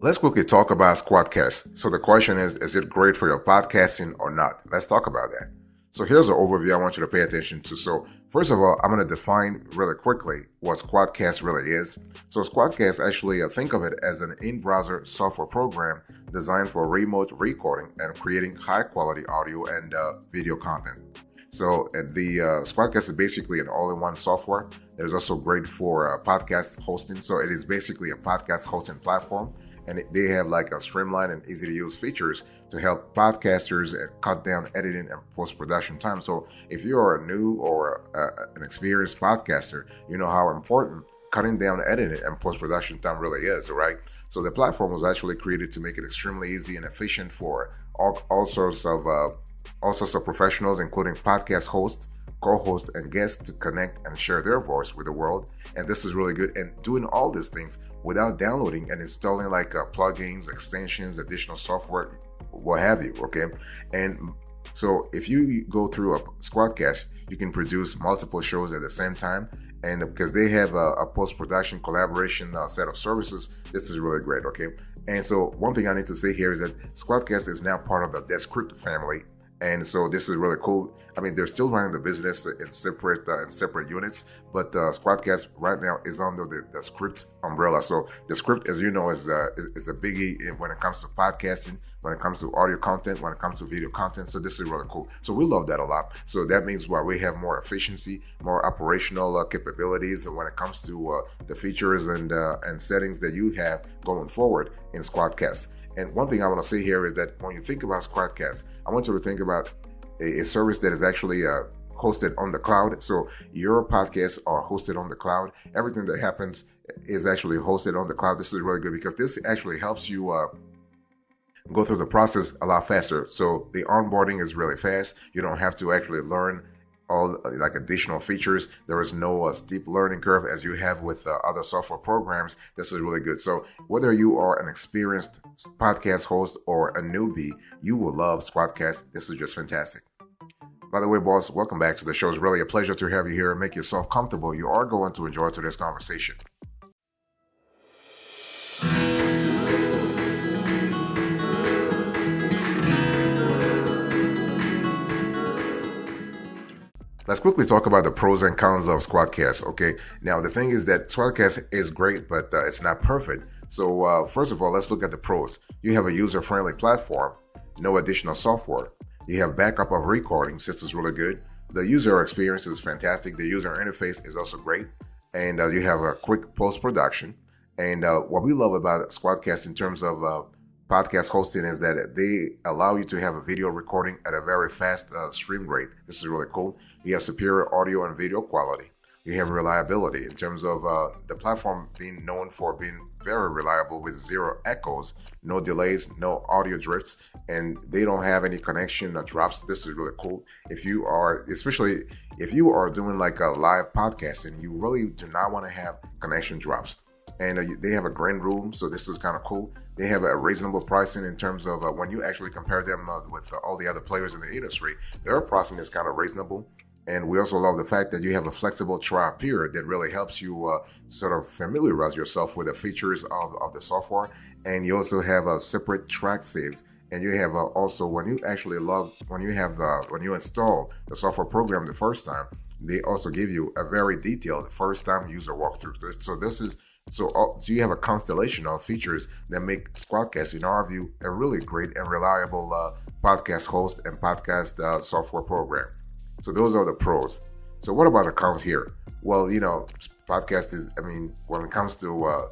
Let's quickly talk about SquadCast. So the question is it great for your podcasting or not? Let's talk about that. So here's an overview I want you to pay attention to. So first of all, I'm going to define really quickly what SquadCast really is. So SquadCast actually, think of it as an in-browser software program designed for remote recording and creating high-quality audio and video content. So the SquadCast is basically an all-in-one software. It is also great for podcast hosting. So it is basically a podcast hosting platform. And they have like a streamlined and easy to use features to help podcasters cut down editing and post-production time. So if you are a new or an experienced podcaster, you know how important cutting down editing and post-production time really is, right? So the platform was actually created to make it extremely easy and efficient for all sorts of professionals, including podcast hosts, co-hosts, and guests to connect and share their voice with the world. And this is really good. And doing all these things without downloading and installing like plugins, extensions, additional software, what have you, okay? And so if you go through a SquadCast, you can produce multiple shows at the same time. And because they have a post-production collaboration set of services, this is really great, okay? And so one thing I need to say here is that SquadCast is now part of the Descript family. And so this is really cool. I mean, they're still running the business in separate units, but SquadCast right now is under the Script umbrella. So the Script, as you know, is a biggie when it comes to podcasting, when it comes to audio content, when it comes to video content. So this is really cool. So we love that a lot. So that means why we have more efficiency, more operational capabilities when it comes to the features and settings that you have going forward in SquadCast. And one thing I want to say here is that when you think about SquadCast, I want you to think about a service that is actually hosted on the cloud. So your podcasts are hosted on the cloud. Everything that happens is actually hosted on the cloud. This is really good because this actually helps you go through the process a lot faster. So the onboarding is really fast. You don't have to actually learn all like additional features. There is no steep learning curve as you have with other software programs. This is really good. So whether you are an experienced podcast host or a newbie, you will love SquadCast. This is just fantastic. By the way, boss, welcome back to the show. It's really a pleasure to have you here. Make yourself comfortable. You are going to enjoy today's conversation. Let's quickly talk about the pros and cons of SquadCast, okay? Now, the thing is that SquadCast is great, but it's not perfect. So first of all, let's look at the pros. You have a user-friendly platform, no additional software. You have backup of recordings. This is really good. The user experience is fantastic. The user interface is also great. And you have a quick post-production. And what we love about SquadCast in terms of podcast hosting is that they allow you to have a video recording at a very fast stream rate. This is really cool. You have superior audio and video quality. You have reliability in terms of the platform being known for being very reliable with zero echoes, no delays, no audio drifts, and they don't have any connection drops. This is really cool. Especially if you are doing like a live podcast and you really do not want to have connection drops. And they have a green room, so this is kind of cool. They have a reasonable pricing in terms of when you actually compare them with all the other players in the industry, their pricing is kind of reasonable. And we also love the fact that you have a flexible trial period that really helps you sort of familiarize yourself with the features of the software. And you also have a separate track saves. And you have also when you install the software program the first time, they also give you a very detailed first time user walkthrough. So you have a constellation of features that make SquadCast, in our view, a really great and reliable podcast host and podcast software program. So those are the pros. So what about the cons here? Well, when it comes to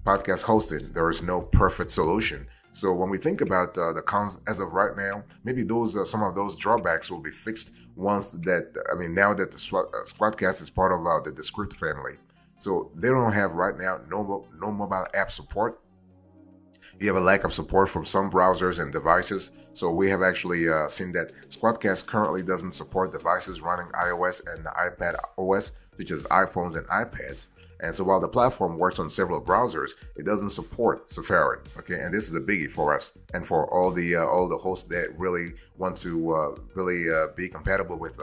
podcast hosting, there is no perfect solution. So when we think about the cons as of right now, maybe some of those drawbacks will be fixed now that the SquadCast is part of the Descript family. So they don't have right now no mobile app support. You have a lack of support from some browsers and devices. So we have actually seen that SquadCast currently doesn't support devices running iOS and iPad OS, which is iPhones and iPads. And so while the platform works on several browsers, it doesn't support Safari. Okay, and this is a biggie for us and for all the hosts that really want to be compatible with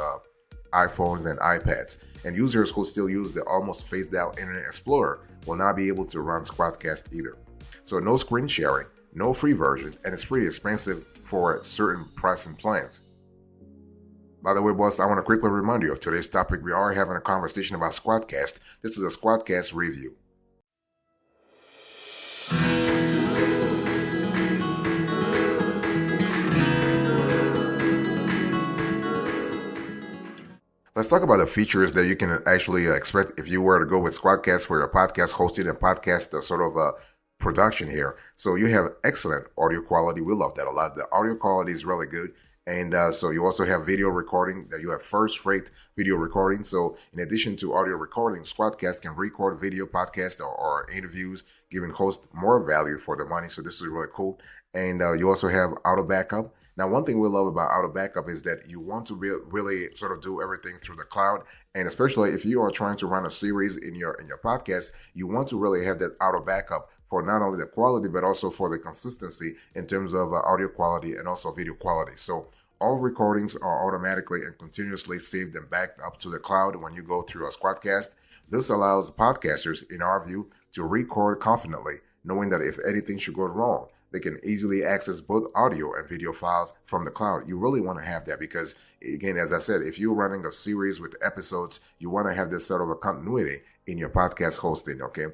iPhones and iPads. And users who still use the almost phased out Internet Explorer will not be able to run SquadCast either. So no screen sharing, no free version, and it's pretty expensive for certain pricing plans. By the way, boss, I want to quickly remind you of today's topic. We are having a conversation about SquadCast. This is a SquadCast review. Let's talk about the features that you can actually expect if you were to go with SquadCast for your podcast hosting and podcast sort of production here. So you have excellent audio quality. We love that a lot. The audio quality is really good. And so you also have video recording, that you have first-rate video recording. So in addition to audio recording, SquadCast can record video podcasts or interviews, giving hosts more value for the money. So this is really cool. And you also have auto backup. Now, one thing we love about auto backup is that you want to really sort of do everything through the cloud. And especially if you are trying to run a series in your podcast, you want to really have that auto backup for not only the quality, but also for the consistency in terms of audio quality and also video quality. So all recordings are automatically and continuously saved and backed up to the cloud when you go through a SquadCast. This allows podcasters, in our view, to record confidently, knowing that if anything should go wrong, they can easily access both audio and video files from the cloud. You really want to have that because, again, as I said, if you're running a series with episodes, you want to have this sort of a continuity in your podcast hosting, okay?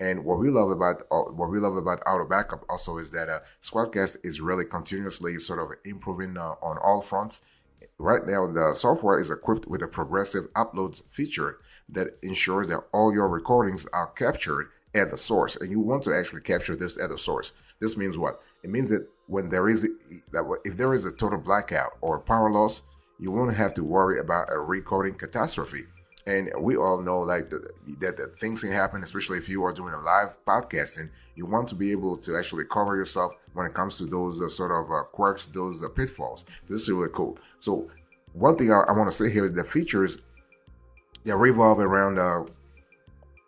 And what we love about auto backup also is that SquadCast is really continuously sort of improving on all fronts. Right now, the software is equipped with a progressive uploads feature that ensures that all your recordings are captured at the source, and you want to actually capture this at the source. This means what? It means that if there is a total blackout or power loss, you won't have to worry about a recording catastrophe. And we all know that things can happen, especially if you are doing a live podcasting. You want to be able to actually cover yourself when it comes to those quirks, those pitfalls. This is really cool. So one thing I want to say here is the features that revolve around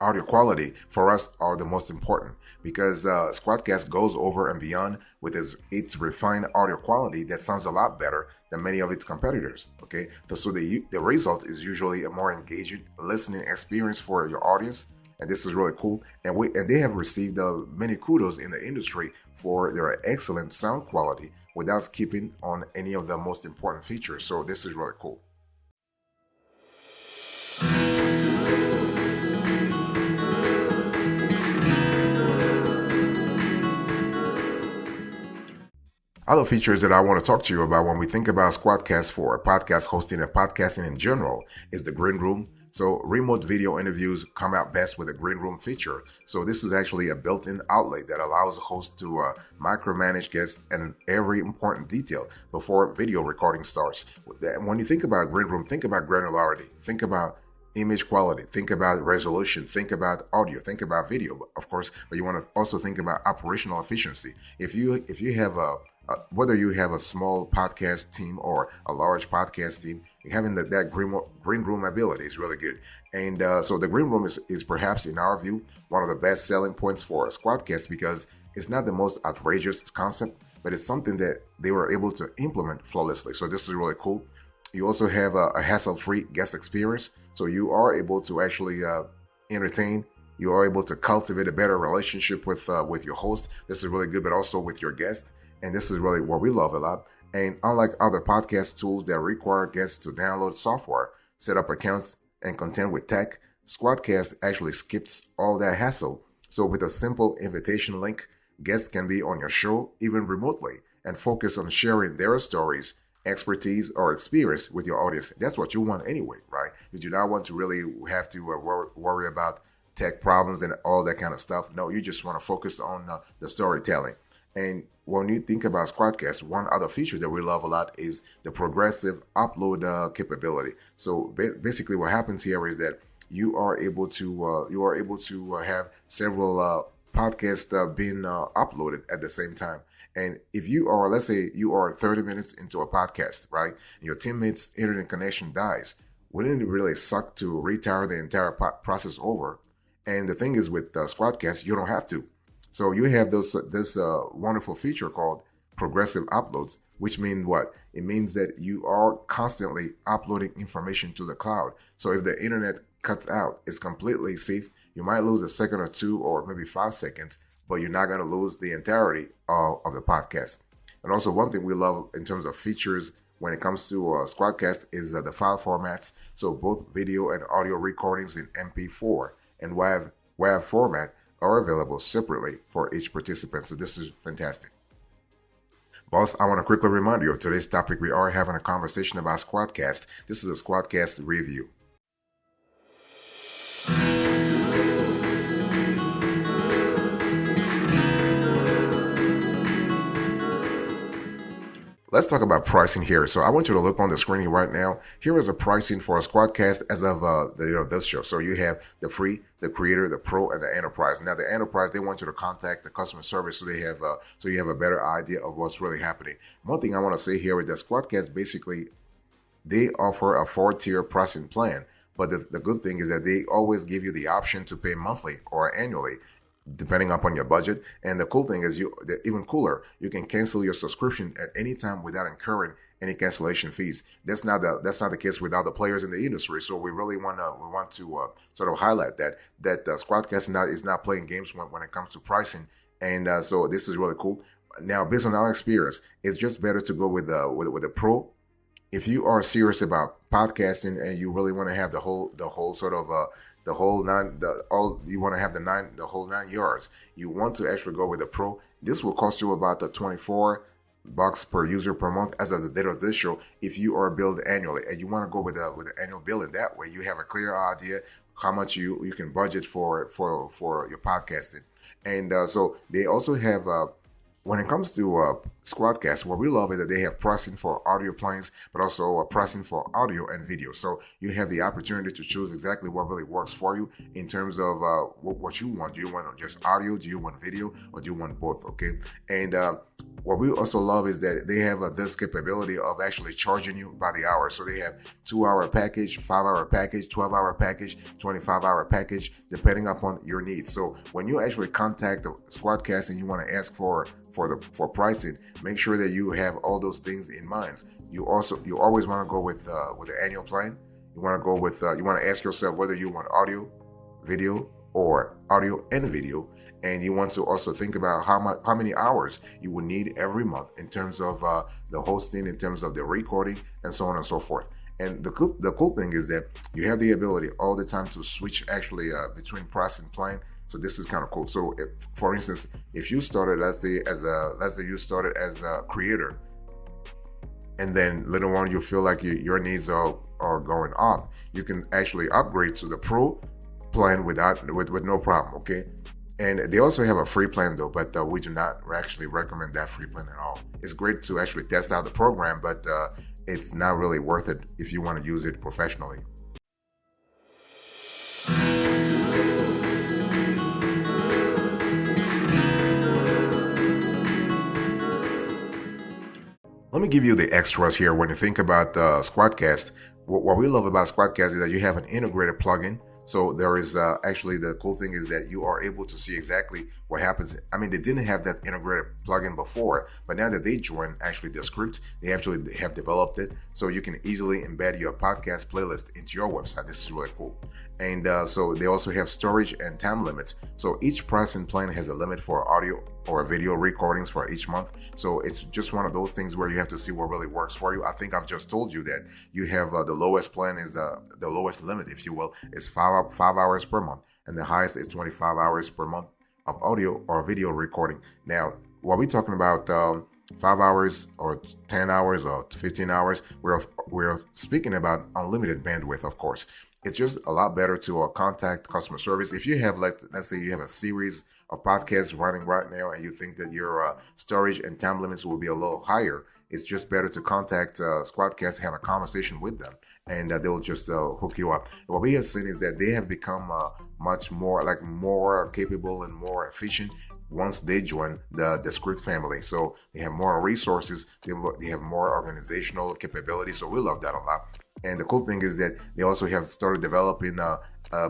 audio quality for us are the most important, because SquadCast goes over and beyond with its refined audio quality that sounds a lot better than many of its competitors. Okay, so the result is usually a more engaging listening experience for your audience, and this is really cool. And they have received many kudos in the industry for their excellent sound quality without skipping on any of the most important features. So this is really cool. Other features that I want to talk to you about when we think about SquadCast for podcast hosting and podcasting in general is the green room. So remote video interviews come out best with a green room feature. So this is actually a built-in outlet that allows hosts to micromanage guests and every important detail before video recording starts. When you think about green room, think about granularity, think about image quality, think about resolution, think about audio, think about video, of course, but you want to also think about operational efficiency. If you have whether you have a small podcast team or a large podcast team, having that green room ability is really good. And so the green room is perhaps, in our view, one of the best selling points for SquadCast, because it's not the most outrageous concept, but it's something that they were able to implement flawlessly. So this is really cool. You also have a hassle-free guest experience. So you are able to actually entertain. You are able to cultivate a better relationship with your host. This is really good, but also with your guest. And this is really what we love a lot. And unlike other podcast tools that require guests to download software, set up accounts, and contend with tech, SquadCast actually skips all that hassle. So with a simple invitation link, guests can be on your show even remotely and focus on sharing their stories, expertise, or experience with your audience. That's what you want anyway, right? You do not want to really have to worry about tech problems and all that kind of stuff. No, you just want to focus on the storytelling. And when you think about SquadCast, one other feature that we love a lot is the progressive upload capability. So basically, what happens here is that you are able to have several podcasts being uploaded at the same time. And if you are, let's say you are 30 minutes into a podcast, right, and your teammate's internet connection dies, wouldn't it really suck to retire the entire process over? And the thing is, with SquadCast, you don't have to. So you have this wonderful feature called progressive uploads, which means what? It means that you are constantly uploading information to the cloud. So if the internet cuts out, it's completely safe. You might lose a second or two or maybe 5 seconds, but you're not going to lose the entirety of the podcast. And also, one thing we love in terms of features when it comes to SquadCast is the file formats. So both video and audio recordings in MP4 and WAV format are available separately for each participant. So this is fantastic. Boss, I want to quickly remind you of today's topic. We are having a conversation about SquadCast. This is a SquadCast review. Let's talk about pricing here. So I want you to look on the screen right now. Here is a pricing for a SquadCast as of this show. So you have the free, the creator, the pro, and the enterprise. Now the enterprise, they want you to contact the customer service so you have a better idea of what's really happening. One thing I want to say here is that SquadCast basically they offer a 4-tier pricing plan. But the good thing is that they always give you the option to pay monthly or annually, depending upon your budget. And the cool thing is, even cooler, you can cancel your subscription at any time without incurring any cancellation fees. That's not the case with other players in the industry. So we really want to sort of highlight that SquadCast is not playing games when it comes to pricing. And so this is really cool. Now, based on our experience, it's just better to go with the pro. If you are serious about podcasting and you really want to have the whole sort of the whole whole 9 yards, you want to actually go with the pro. This will cost you about the $24 per user per month as of the date of this show. If you are billed annually and you want to go with the annual billing, that way you have a clear idea how much you can budget for your podcasting. And so they also have. When it comes to SquadCast, what we love is that they have pricing for audio planes, but also pricing for audio and video. So you have the opportunity to choose exactly what really works for you in terms of what you want. Do you want just audio? Do you want video? Or do you want both? Okay. And what we also love is that they have this capability of actually charging you by the hour. So they have 2-hour package, 5-hour package, 12-hour package, 25-hour package, depending upon your needs. So when you actually contact the SquadCast and you want to ask for pricing, make sure that you have all those things in mind. You always want to go with the annual plan. You want to go with you want to ask yourself whether you want audio, video, or audio and video. And you want to also think about how many hours you will need every month in terms of the hosting, in terms of the recording, and so on and so forth. And the cool thing is that you have the ability all the time to switch actually between price and plan. So this is kind of cool. So for instance, if you started, let's say you started as a creator, and then later on you feel like your needs are going up, you can actually upgrade to the pro plan with no problem. Okay. And they also have a free plan though, but we do not actually recommend that free plan at all. It's great to actually test out the program, but it's not really worth it if you want to use it professionally. Let me give you the extras here when you think about SquadCast. What we love about SquadCast is that you have an integrated plugin. So there is actually the cool thing is that you are able to see exactly what happens. I mean, they didn't have that integrated plugin before, but now that they join actually the script, they actually have developed it. So you can easily embed your podcast playlist into your website. This is really cool. And so they also have storage and time limits. So each pricing plan has a limit for audio or video recordings for each month. So it's just one of those things where you have to see what really works for you. I think I've just told you that you have the lowest plan is the lowest limit, if you will, is 5 hours per month. And the highest is 25 hours per month of audio or video recording. Now, what we're talking about 5 hours or 10 hours or 15 hours, we're speaking about unlimited bandwidth, of course. It's just a lot better to contact customer service. If you have, let's say you have a series of podcasts running right now and you think that your storage and time limits will be a little higher, it's just better to contact SquadCast, have a conversation with them, and they'll just hook you up. What we have seen is that they have become much more capable and more efficient once they join the Script family. So they have more resources, they have more organizational capabilities. So we love that a lot. And the cool thing is that they also have started developing a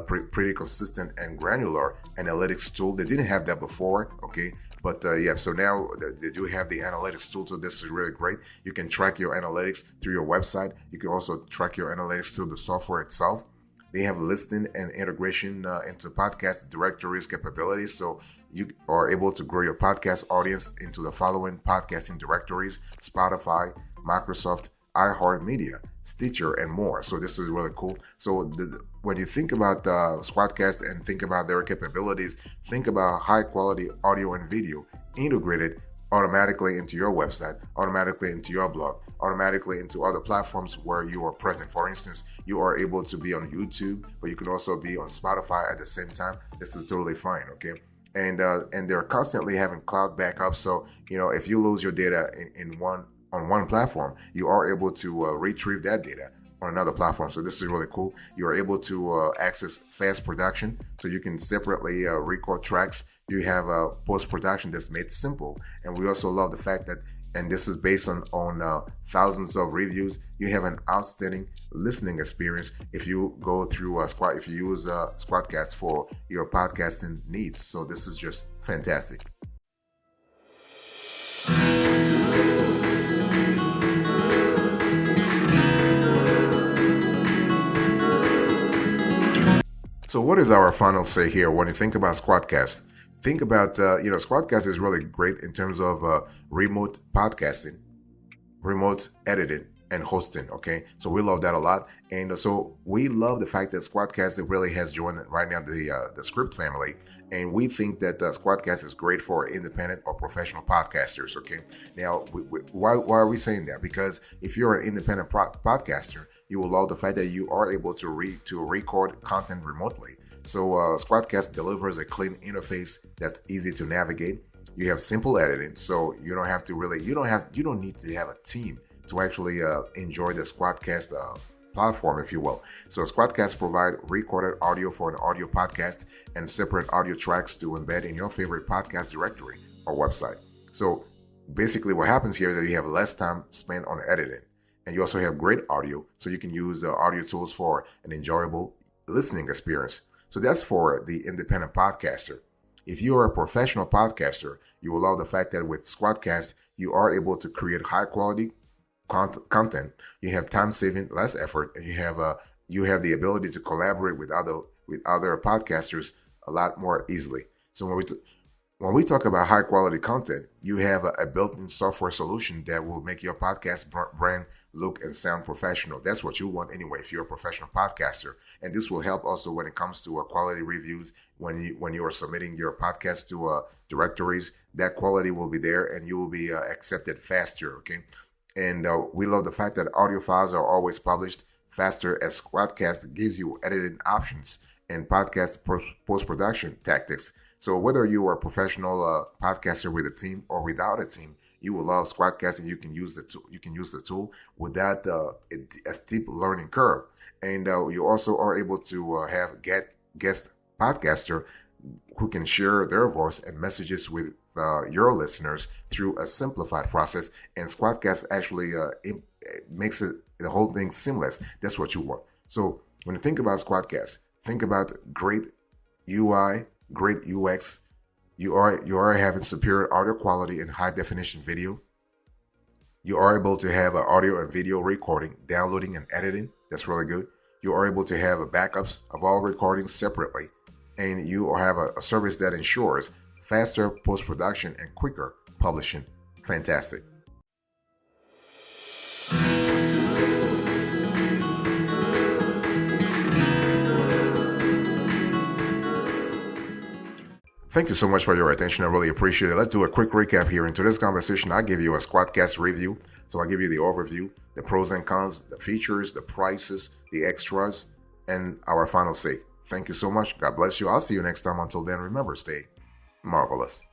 pretty consistent and granular analytics tool. They didn't have that before, okay? But so now they do have the analytics tool, so this is really great. You can track your analytics through your website. You can also track your analytics through the software itself. They have listing and integration into podcast directories capabilities, so you are able to grow your podcast audience into the following podcasting directories: Spotify, Microsoft, iHeartMedia, Stitcher, and more. So this is really cool. So when you think about SquadCast and think about their capabilities, think about high quality audio and video integrated automatically into your website, automatically into your blog, automatically into other platforms where you are present. For instance, you are able to be on YouTube, but you can also be on Spotify at the same time. This is totally fine, okay? And they're constantly having cloud backup. So if you lose your data on one platform, you are able to retrieve that data on another platform. So this is really cool. You are able to access fast production, so you can separately record tracks. You have post-production that's made simple. And we also love the fact that, and this is based on thousands of reviews, you have an outstanding listening experience if you go through if you use SquadCast for your podcasting needs. So this is just fantastic. So what is our final say here when you think about SquadCast? Think about, SquadCast is really great in terms of remote podcasting, remote editing, and hosting, okay? So we love that a lot. And so we love the fact that SquadCast really has joined right now the Script family. And we think that SquadCast is great for independent or professional podcasters, okay? Now, why are we saying that? Because if you're an independent podcaster, you will love the fact that you are able to record content remotely. So SquadCast delivers a clean interface that's easy to navigate. You have simple editing, so you don't need to have a team to actually enjoy the SquadCast platform, if you will. So SquadCast provide recorded audio for an audio podcast and separate audio tracks to embed in your favorite podcast directory or website. So basically what happens here is that you have less time spent on editing, and you also have great audio, so you can use audio tools for an enjoyable listening experience. So that's for the independent podcaster. If you are a professional podcaster, you will love the fact that with SquadCast, you are able to create high quality content. You have time saving, less effort, and you have the ability to collaborate with other podcasters a lot more easily. So when we talk about high quality content, you have a built-in software solution that will make your podcast brand look and sound professional. That's what you want anyway if you're a professional podcaster. And this will help also when it comes to quality reviews. When you are submitting your podcast to directories, that quality will be there and you will be accepted faster, okay? And we love the fact that audio files are always published faster, as SquadCast gives you editing options and podcast post-production tactics. So whether you are a professional podcaster with a team or without a team, you will love SquadCast, and you can use the tool without a steep learning curve. And you also are able to have guest podcaster who can share their voice and messages with your listeners through a simplified process. And SquadCast actually makes the whole thing seamless. That's what you want. So when you think about SquadCast, think about great UI, great UX. You are having superior audio quality and high definition video. You are able to have audio and video recording, downloading, and editing. That's really good. You are able to have backups of all recordings separately. And you have a service that ensures faster post-production and quicker publishing. Fantastic. Thank you so much for your attention. I really appreciate it. Let's do a quick recap here. In today's conversation, I give you a SquadCast review. So I give you the overview, the pros and cons, the features, the prices, the extras, and our final say. Thank you so much. God bless you. I'll see you next time. Until then, remember, stay marvelous.